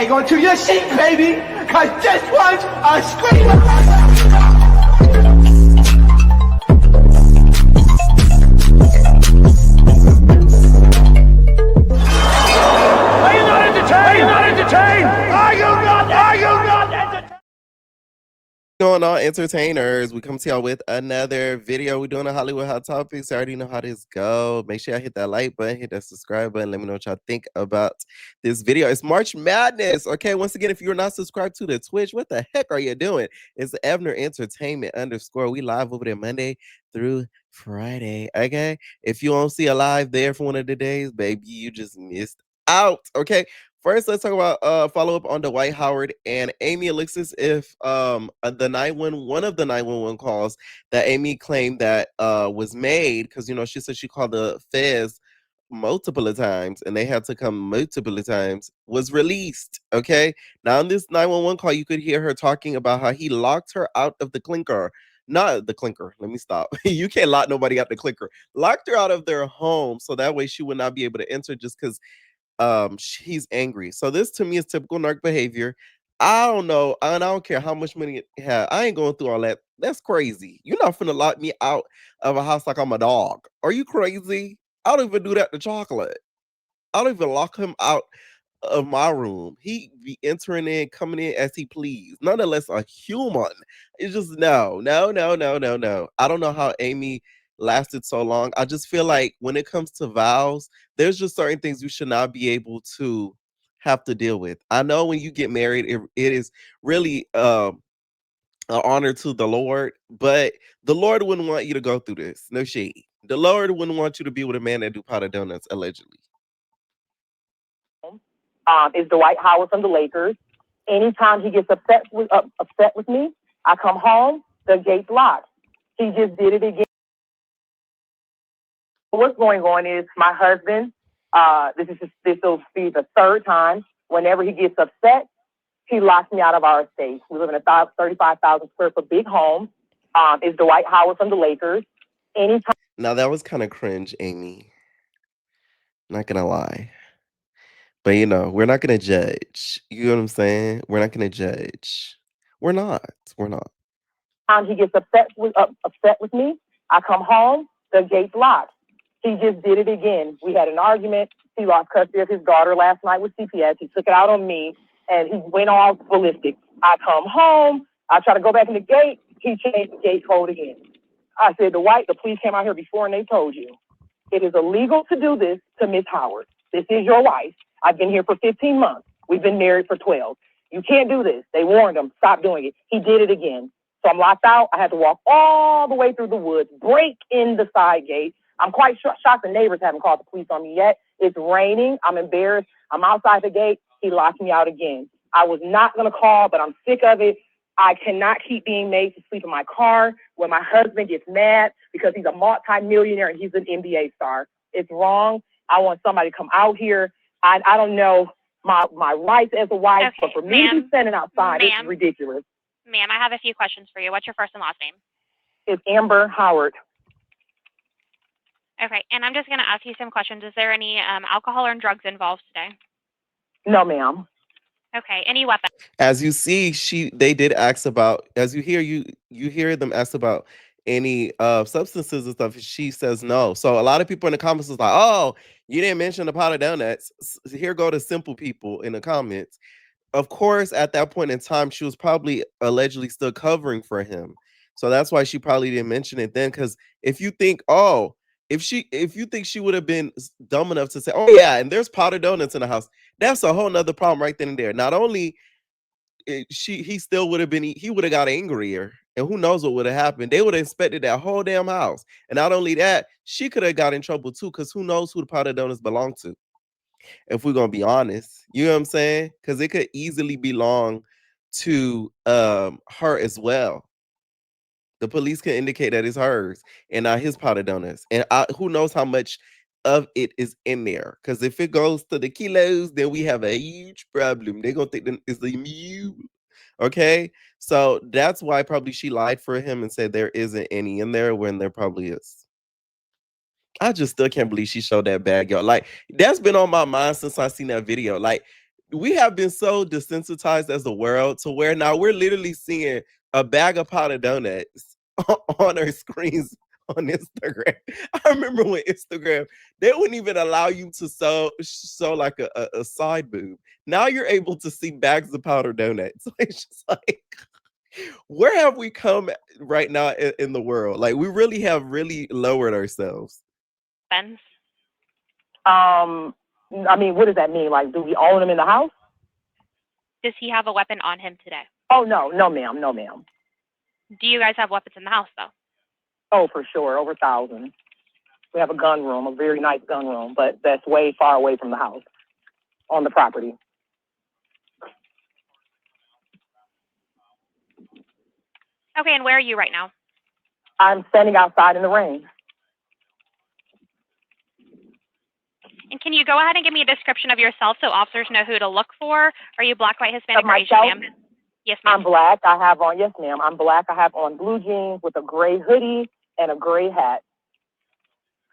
Hang on to your seat, baby, because this one's a screamer. Are you not entertained? Are you not entertained? Are you not entertained? Going on, entertainers? We come to y'all with another video. We're doing a Hollywood Hot Topics. I already know how this go. Make sure y'all hit that like button, hit that subscribe button. Let me know what y'all think about this video. It's March Madness. Okay, once again, if you're not subscribed to the Twitch, what the heck are you doing? It's Evner Entertainment _. We live over there Monday through Friday. Okay, if you don't see a live there for one of the days, baby, you just missed out. Okay. First, let's talk about follow up on Dwight Howard and Amy Alexis. If the 911 one of the 911 calls that Amy claimed that was made, because she said she called the feds multiple of times and they had to come multiple of times, was released. Okay, now in this 911 call, you could hear her talking about how he locked her out of the clinker. Not the clinker. Let me stop. You can't lock nobody out the clinker. Locked her out of their home so that way she would not be able to enter just because he's angry. So this to me is typical narc behavior. I don't know, and I don't care how much money it had. I ain't going through all that. That's crazy. You're not finna lock me out of a house like I'm a dog. Are you crazy? I don't even do that to Chocolate. I don't even lock him out of my room. He be entering in, coming in as he please. Nonetheless, a human. It's just no. I don't know how Amy lasted so long. I just feel like when it comes to vows, there's just certain things you should not be able to have to deal with. I know when you get married, it is really an honor to the Lord, but the Lord wouldn't want you to go through this. No shade. The Lord wouldn't want you to be with a man that do pot of donuts, allegedly. Is Dwight Howard from the Lakers. Anytime he gets upset with me, I come home, the gate's locked. He just did it again. What's going on is my husband, this will be the third time. Whenever he gets upset, he locks me out of our estate. We live in a 35,000 square foot big home. Is Dwight Howard from the Lakers. Anytime. Now that was kind of cringe, Amy. Not gonna lie. But we're not gonna judge. You know what I'm saying? We're not gonna judge. We're not. We're not. He gets upset with me, I come home, the gate's locked. He just did it again. We had an argument. He lost custody of his daughter last night with CPS. He took it out on me, and he went all ballistic. I come home. I try to go back in the gate. He changed the gate code again. I said, the police came out here before, and they told you. It is illegal to do this to Miss Howard. This is your wife. I've been here for 15 months. We've been married for 12. You can't do this. They warned him. Stop doing it. He did it again. So I'm locked out. I had to walk all the way through the woods, break in the side gate. I'm quite shocked the neighbors haven't called the police on me yet. It's raining. I'm embarrassed. I'm outside the gate. He locked me out again. I was not going to call, but I'm sick of it. I cannot keep being made to sleep in my car when my husband gets mad because he's a multi-millionaire and he's an NBA star. It's wrong. I want somebody to come out here. I don't know my rights as a wife, Okay, but for me to be standing outside, it's ridiculous. Ma'am, I have a few questions for you. What's your first and last name? It's Amber Howard. Okay, and I'm just going to ask you some questions. Is there any alcohol or drugs involved today? No, ma'am. Okay, any weapons? As you see, they did ask about, as you hear them ask about any substances and stuff. She says no. So a lot of people in the comments is like, oh, you didn't mention the pot of donuts. Here go the simple people in the comments. Of course, at that point in time, she was probably allegedly still covering for him. So that's why she probably didn't mention it then. Because if you think, if you think she would have been dumb enough to say, oh yeah, and there's pot of donuts in the house, that's a whole nother problem right then and there. Not only he still would have been, he would have got angrier, and who knows what would have happened. They would have inspected that whole damn house. And not only that, she could have got in trouble too, because who knows who the pot of donuts belong to. If we're gonna be honest, you know what I'm saying? Because it could easily belong to her as well. The police can indicate that it's hers and not his pot of donuts. And who knows how much of it is in there? Because if it goes to the kilos, then we have a huge problem. They're gonna think that it's the mule. Okay, so that's why probably she lied for him and said there isn't any in there when there probably is. I just still can't believe she showed that bag, y'all. Like, that's been on my mind since I seen that video. Like, we have been so desensitized as a world to where now we're literally seeing a bag of powdered donuts on our screens on Instagram. I remember when Instagram, they wouldn't even allow you to show like a side boob. Now you're able to see bags of powdered donuts. It's just like, where have we come right now in the world? Like, we really have really lowered ourselves. Ben's. I mean, what does that mean? Like, do we own them in the house? Does he have a weapon on him today? Oh, no, ma'am, no, ma'am. Do you guys have weapons in the house, though? Oh, for sure, over 1,000. We have a gun room, a very nice gun room, but that's way far away from the house, on the property. Okay, and where are you right now? I'm standing outside in the rain. And can you go ahead and give me a description of yourself so officers know who to look for? Are you black, white, Hispanic, or Asian, ma'am? Yes, ma'am. I'm black. I have on, yes, ma'am. I'm black. I have on blue jeans with a gray hoodie and a gray hat.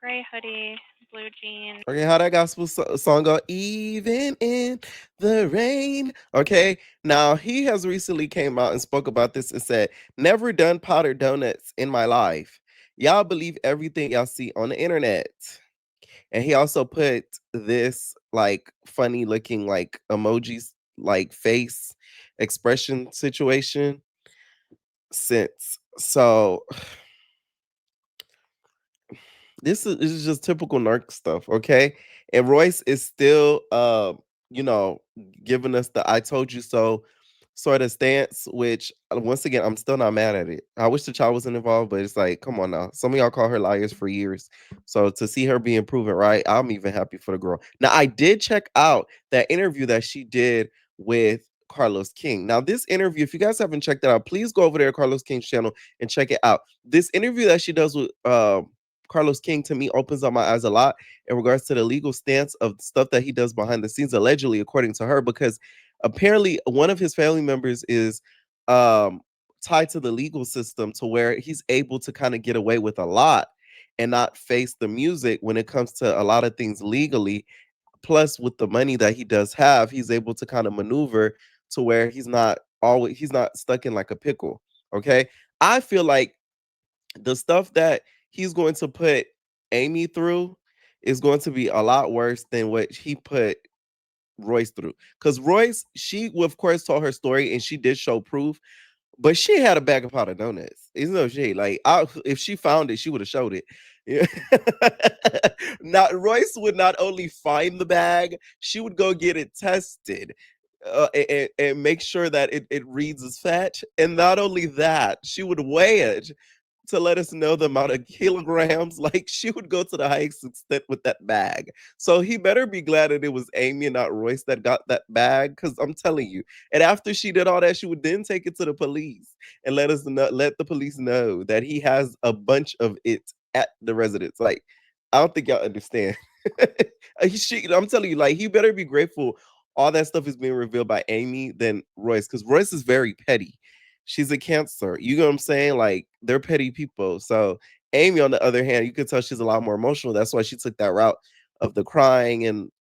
Gray hoodie, blue jeans. Okay, how that gospel song go? Even in the rain. Okay, now he has recently came out and spoke about this and said, never done powdered donuts in my life. Y'all believe everything y'all see on the internet. And he also put this like funny looking like emojis, like face expression situation since. So this is just typical narc stuff, okay? And Royce is still giving us the I told you so sort of stance, which once again, I'm still not mad at it. I wish the child wasn't involved, but it's like, come on now. Some of y'all call her liars for years. So to see her being proven right, I'm even happy for the girl. Now, I did check out that interview that she did with Carlos King. Now, this interview, if you guys haven't checked it out, please go over there to Carlos King's channel and check it out. This interview that she does with Carlos King, to me, opens up my eyes a lot in regards to the legal stance of stuff that he does behind the scenes, allegedly, according to her, because apparently one of his family members is tied to the legal system to where he's able to kind of get away with a lot and not face the music when it comes to a lot of things legally. Plus, with the money that he does have, he's able to kind of maneuver to where he's not stuck in like a pickle. Okay. I feel like the stuff that he's going to put Amy through is going to be a lot worse than what he put Royce through. Because Royce, she of course told her story and she did show proof, but she had a bag of powdered donuts. It's no shade. Like, if she found it, she would have showed it. Yeah. Now, Royce would not only find the bag, she would go get it tested and make sure that it reads as fat. And not only that, she would weigh it to let us know the amount of kilograms. Like, she would go to the highest extent with that bag. So he better be glad that it was Amy and not Royce that got that bag, because I'm telling you. And after she did all that, she would then take it to the police and let the police know that he has a bunch of it at the residence. Like, I don't think y'all understand. I'm telling you, like, he better be grateful all that stuff is being revealed by Amy than Royce, because Royce is very petty. She's a Cancer. You know what I'm saying? Like, they're petty people. So Amy, on the other hand, you could tell she's a lot more emotional. That's why she took that route of the crying and,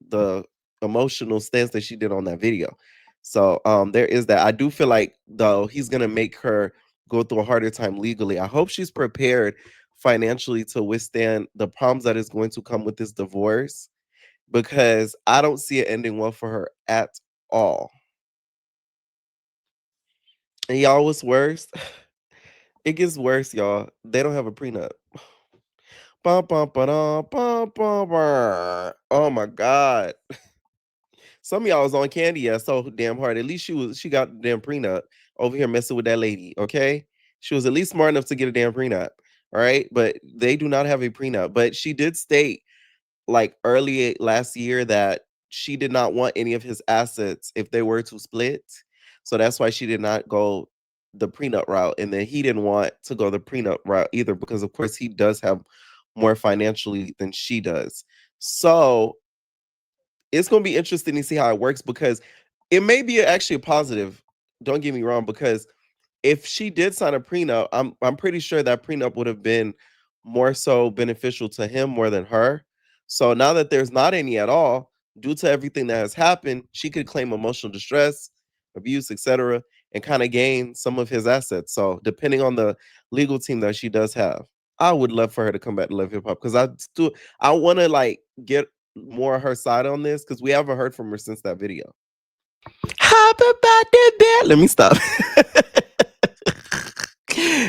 the emotional stance that she did on that video. So there is that. I do feel like, though, he's going to make her go through a harder time legally. I hope she's prepared financially to withstand the problems that is going to come with this divorce, because I don't see it ending well for her at all. And y'all, what's worse? It gets worse, y'all. They don't have a prenup. Bum, bum, ba-dum, bum, bum, bum. Oh my God. Some of y'all was on candy so damn hard. At least she got the damn prenup over here messing with that lady, okay? She was at least smart enough to get a damn prenup. All right. But they do not have a prenup. But she did state, like, early last year that she did not want any of his assets if they were to split. So that's why she did not go the prenup route. And then he didn't want to go the prenup route either, because of course he does have more financially than she does. So it's going to be interesting to see how it works, because it may be actually a positive. Don't get me wrong, because if she did sign a prenup, I'm pretty sure that prenup would have been more so beneficial to him more than her. So now that there's not any at all, due to everything that has happened, she could claim emotional distress, abuse, etc., and kind of gain some of his assets. So, depending on the legal team that she does have, I would love for her to come back to Love Hip Hop because I want to like get more of her side on this because we haven't heard from her since that video. Hop about that bed. Let me stop.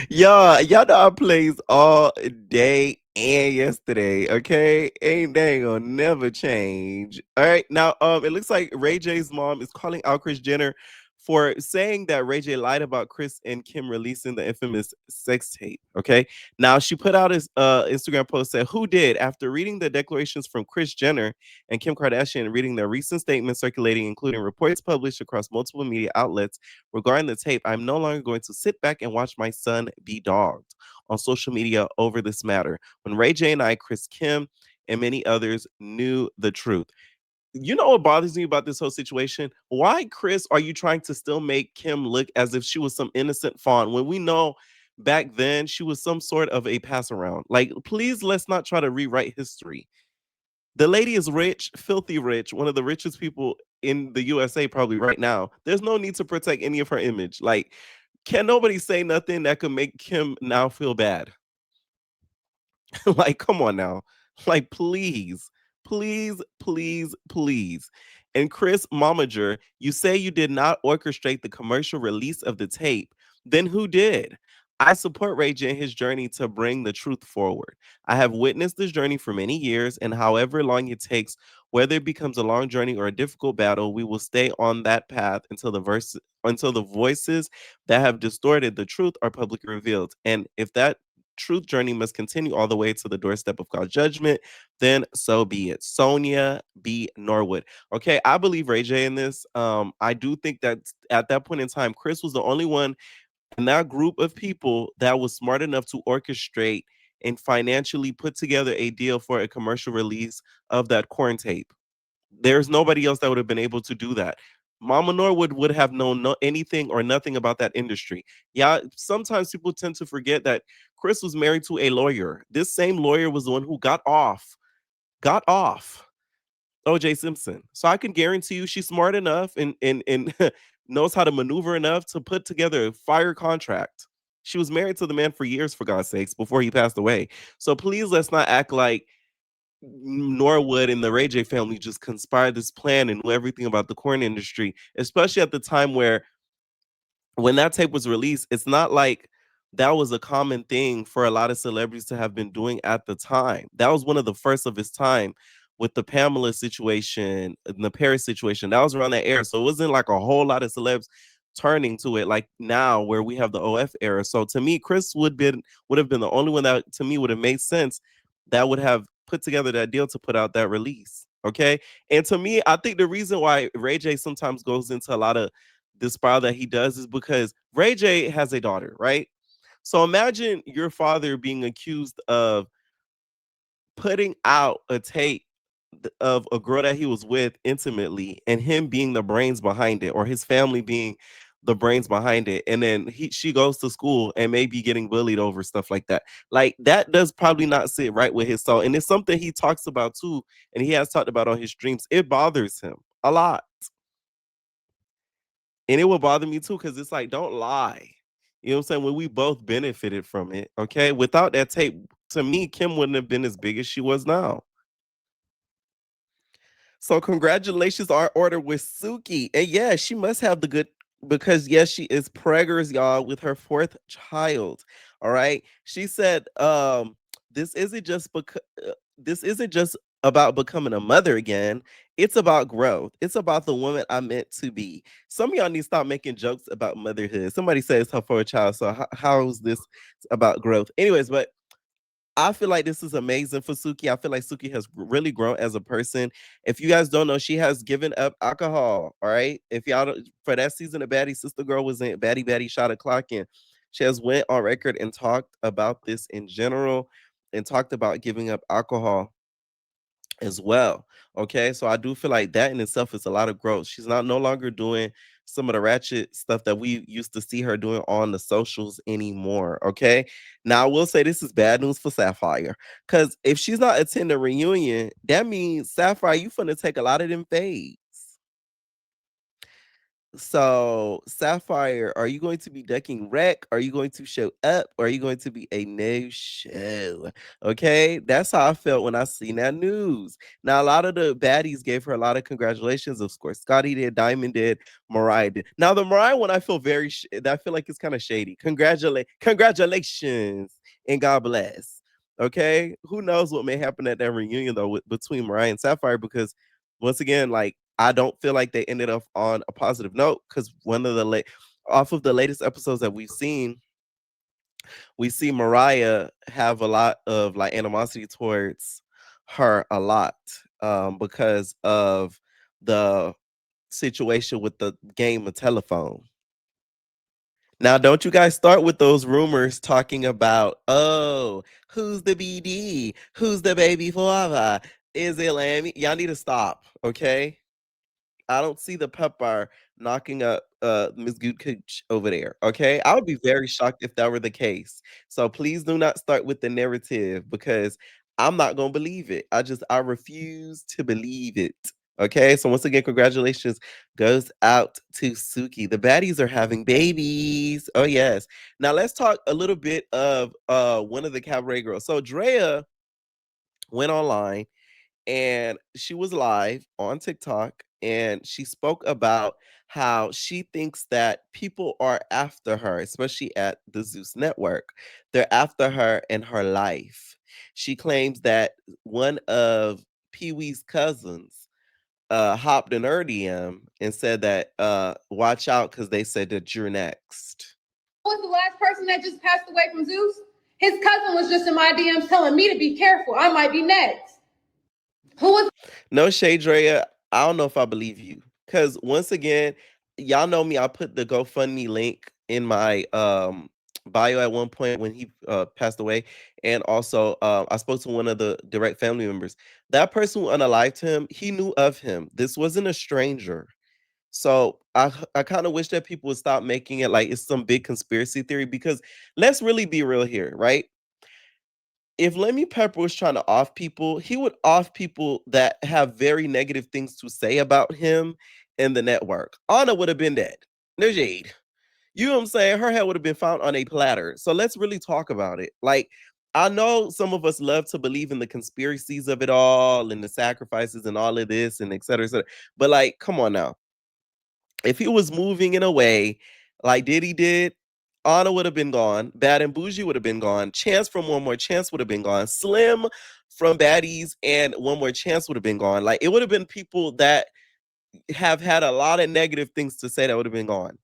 y'all know I plays all day and yesterday. Okay, ain't gonna never change. All right, now it looks like Ray J's mom is calling out Kris Jenner for saying that Ray J lied about Criss and Kim releasing the infamous sex tape. Okay, now she put out his Instagram post said, "Who did?" After reading the declarations from Kris Jenner and Kim Kardashian and reading their recent statements circulating, including reports published across multiple media outlets regarding the tape, I'm no longer going to sit back and watch my son be dogged on social media over this matter. When Ray J and I, Kris, Kim, and many others knew the truth. You know what bothers me about this whole situation? Why, Criss, are you trying to still make Kim look as if she was some innocent fawn when we know back then she was some sort of a pass around? Like, please, let's not try to rewrite history. The lady is rich, filthy rich, one of the richest people in the USA probably right now. There's no need to protect any of her image. Like, can nobody say nothing that could make Kim now feel bad? Like, come on now. Like, please, please, please, please. And Chris Momager, you say you did not orchestrate the commercial release of the tape. Then who did? I support Ray J in his journey to bring the truth forward. I have witnessed this journey for many years, and however long it takes, whether it becomes a long journey or a difficult battle, we will stay on that path until the voices that have distorted the truth are publicly revealed. And if that truth journey must continue all the way to the doorstep of God's judgment, then so be it. Sonia B. Norwood. Okay, I believe Ray J in this. I do think that at that point in time, Criss was the only one in that group of people that was smart enough to orchestrate and financially put together a deal for a commercial release of that corn tape. There's nobody else that would have been able to do that. Mama Norwood would have known anything or nothing about that industry. Yeah, sometimes people tend to forget that Criss was married to a lawyer. This same lawyer was the one who got off OJ Simpson. So I can guarantee you she's smart enough and knows how to maneuver enough to put together a fire contract. She was married to the man for years, for God's sakes, before he passed away. So please let's not act like Norwood and the Ray J family just conspired this plan and knew everything about the corn industry, especially at the time where when that tape was released, it's not like that was a common thing for a lot of celebrities to have been doing at the time. That was one of the first of its time with the Pamela situation and the Paris situation. That was around that era. So it wasn't like a whole lot of celebs turning to it like now where we have the OF era. So to me, Criss would have been the only one that to me would have made sense that would have put together that deal to put out that release. Okay. And to me, I think the reason why Ray J sometimes goes into a lot of the spiral that he does is because Ray J has a daughter, right? So imagine your father being accused of putting out a tape of a girl that he was with intimately and him being the brains behind it or his family being the brains behind it, and then she goes to school and maybe getting bullied over stuff like that. Like that does probably not sit right with his soul, and it's something he talks about too, and he has talked about on his streams. It bothers him a lot. And it will bother me too, because it's like, don't lie. You know what I'm saying? When we both benefited from it, okay? Without that tape, to me, Kim wouldn't have been as big as she was now. So congratulations are ordered with Suki. And yeah, she must have the good because yes, she is preggers, y'all, with her fourth child. All right. She said, this isn't just because this isn't just about becoming a mother again. It's about growth. It's about the woman I'm meant to be. Some of y'all need to stop making jokes about motherhood. Somebody says her for a child. So how is this about growth? Anyways, but I feel like this is amazing for Suki. I feel like Suki has really grown as a person. If you guys don't know, she has given up alcohol. All right. If y'all don't, for that season of Baddie, Sister Girl was in Baddie Shot O'Clock, and she has went on record and talked about this in general and talked about giving up alcohol as well. Okay. So I do feel like that in itself is a lot of growth. She's not no longer doing some of the ratchet stuff that we used to see her doing on the socials anymore. Okay. Now I will say this is bad news for Sapphire. Cause if she's not attending a reunion, that means Sapphire, you finna take a lot of them fades. So, Sapphire, are you going to be ducking wreck? Are you going to show up? Or are you going to be a no show? Okay, that's how I felt when I seen that news. Now, a lot of the baddies gave her a lot of congratulations. Of course, Scotty did, Diamond did, Mariah did. Now, the Mariah one, I feel I feel like it's kind of shady. Congratulations, and God bless. Okay, who knows what may happen at that reunion though between Mariah and Sapphire, because once again, like, I don't feel like they ended up on a positive note, because one of the off of the latest episodes that we've seen, we see Mariah have a lot of like animosity towards her a lot, because of the situation with the game of telephone. Now, don't you guys start with those rumors talking about, oh, who's the BD? Who's the baby father? Is it Lammy? Y'all need to stop, okay? I don't see the pepper knocking up Miss Good Cooch over there. Okay. I would be very shocked if that were the case. So please do not start with the narrative, because I'm not gonna believe it. I refuse to believe it. Okay. So once again, congratulations goes out to Suki. The baddies are having babies. Oh yes. Now let's talk a little bit of one of the cabaret girls. So Drea went online and she was live on TikTok, and she spoke about how she thinks that people are after her, especially at the Zeus network. They're after her and her life. She claims that one of Pee Wee's cousins hopped an RDM and said that watch out because they said that you're next. Who was the last person that just passed away from Zeus? His cousin was just in my DMs telling me to be careful. I might be next. Who was? No shade, Drea. I don't know if I believe you. Because once again, y'all know me. I put the GoFundMe link in my bio at one point when he passed away. And also, I spoke to one of the direct family members. That person who unalived him, he knew of him. This wasn't a stranger. So I kind of wish that people would stop making it like it's some big conspiracy theory, because let's really be real here, right? If Lemmy Pepper was trying to off people, he would off people that have very negative things to say about him and the network. Anna would have been dead. No shade. You know what I'm saying? Her head would have been found on a platter. So let's really talk about it. Like, I know some of us love to believe in the conspiracies of it all and the sacrifices and all of this and et cetera, et cetera. But like, come on now. If he was moving in a way like Diddy did, Anna would have been gone. Bad and Bougie would have been gone. Chance from One More Chance would have been gone. Slim from Baddies and One More Chance would have been gone. Like, it would have been people that have had a lot of negative things to say that would have been gone.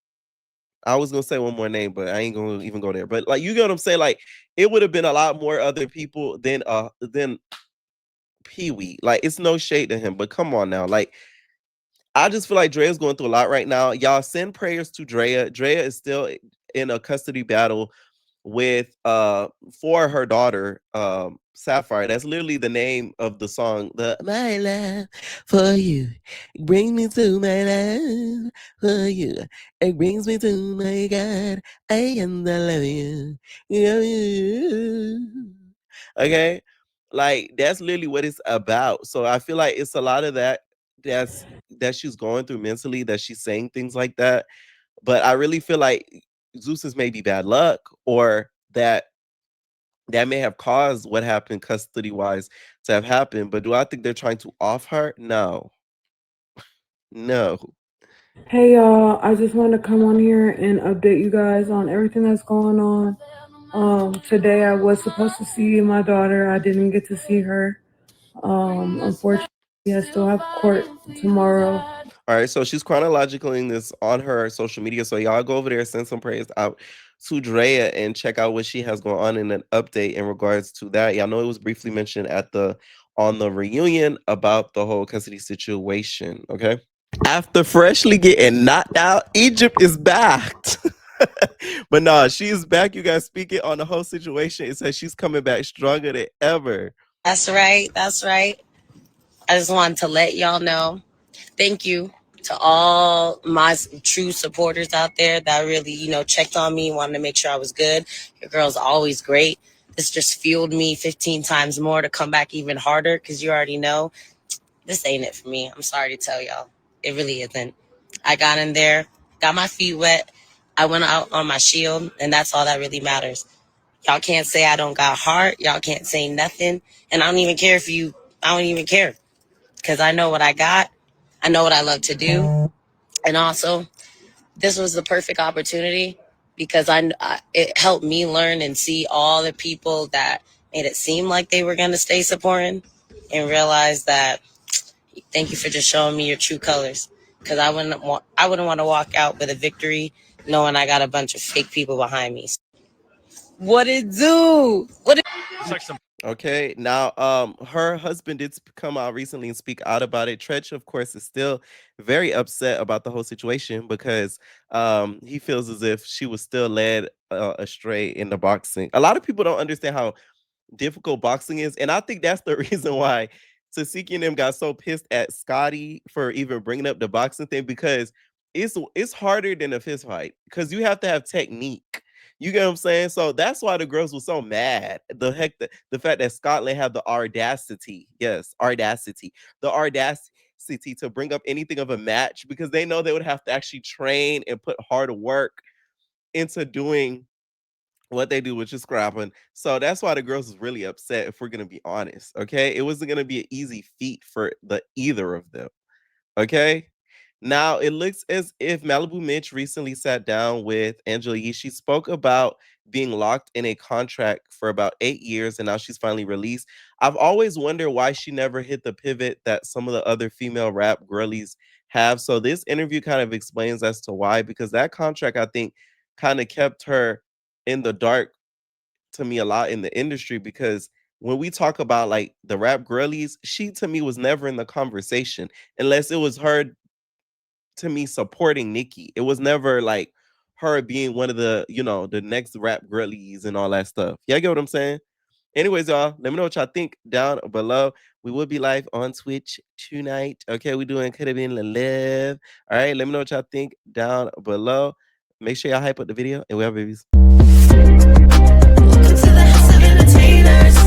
I was gonna say one more name, but I ain't gonna even go there. But like, you get what I'm saying? Like, it would have been a lot more other people than Pee Wee. Like, it's no shade to him, but come on now. Like, I just feel like Drea's going through a lot right now. Y'all send prayers to Drea. Drea is still in a custody battle with for her daughter, Sapphire. That's literally the name of the song. The My Love for You. Bring me to my love for you. It brings me to my God. I love you. Okay. Like, that's literally what it's about. So I feel like it's a lot of that's that she's going through mentally, that she's saying things like that. But I really feel like Zeus is maybe bad luck, or that may have caused what happened custody wise to have happened. But do I think they're trying to off her? No. No. Hey y'all, I just want to come on here and update you guys on everything that's going on. Today I was supposed to see my daughter. I didn't get to see her. Unfortunately, I still have court tomorrow. All right, so she's chronologically this on her social media. So y'all go over there, send some prayers out to Drea and check out what she has going on in an update in regards to that. Y'all know it was briefly mentioned on the reunion about the whole custody situation. Okay. After freshly getting knocked out, Egypt is back. But no, she is back. You guys speaking on the whole situation. It says she's coming back stronger than ever. That's right. That's right. I just wanted to let y'all know. Thank you To all my true supporters out there that really, checked on me, wanted to make sure I was good. Your girl's always great. This just fueled me 15 times more to come back even harder because you already know this ain't it for me. I'm sorry to tell y'all. It really isn't. I got in there, got my feet wet. I went out on my shield, and that's all that really matters. Y'all can't say I don't got heart. Y'all can't say nothing. And I don't even care I don't even care because I know what I got. I know what I love to do. And also, this was the perfect opportunity because it helped me learn and see all the people that made it seem like they were going to stay supporting and realize that thank you for just showing me your true colors because I wouldn't want to walk out with a victory knowing I got a bunch of fake people behind me. What it do? Okay, now her husband did come out recently and speak out about it. Tretch, of course, is still very upset about the whole situation because he feels as if she was still led astray in the boxing. A lot of people don't understand how difficult boxing is, and I think that's the reason why Tasiki and them got so pissed at Scotty for even bringing up the boxing thing because it's harder than a fist fight because you have to have technique. You get what I'm saying? So that's why the girls were so mad. The fact that Scotland had the audacity, yes, the audacity to bring up anything of a match because they know they would have to actually train and put hard work into doing what they do, which is scrapping. So that's why the girls is really upset, if we're gonna be honest. Okay. It wasn't gonna be an easy feat for either of them. Okay. Now it looks as if Malibu Mitch recently sat down with Angela Yee. She spoke about being locked in a contract for about 8 years and now she's finally released. I've always wondered why she never hit the pivot that some of the other female rap girlies have. So this interview kind of explains as to why, because that contract, I think, kind of kept her in the dark to me a lot in the industry because when we talk about like the rap girlies, she to me was never in the conversation unless it was her to me supporting Nicki. It was never like her being one of the, the next rap girlies and all that stuff. Yeah, get what I'm saying? Anyways, y'all, let me know what y'all think down below. We will be live on Twitch tonight. Okay, we doing Could Have Been Live. All right, let me know what y'all think down below. Make sure y'all hype up the video and we have babies. Welcome to the house of entertainers.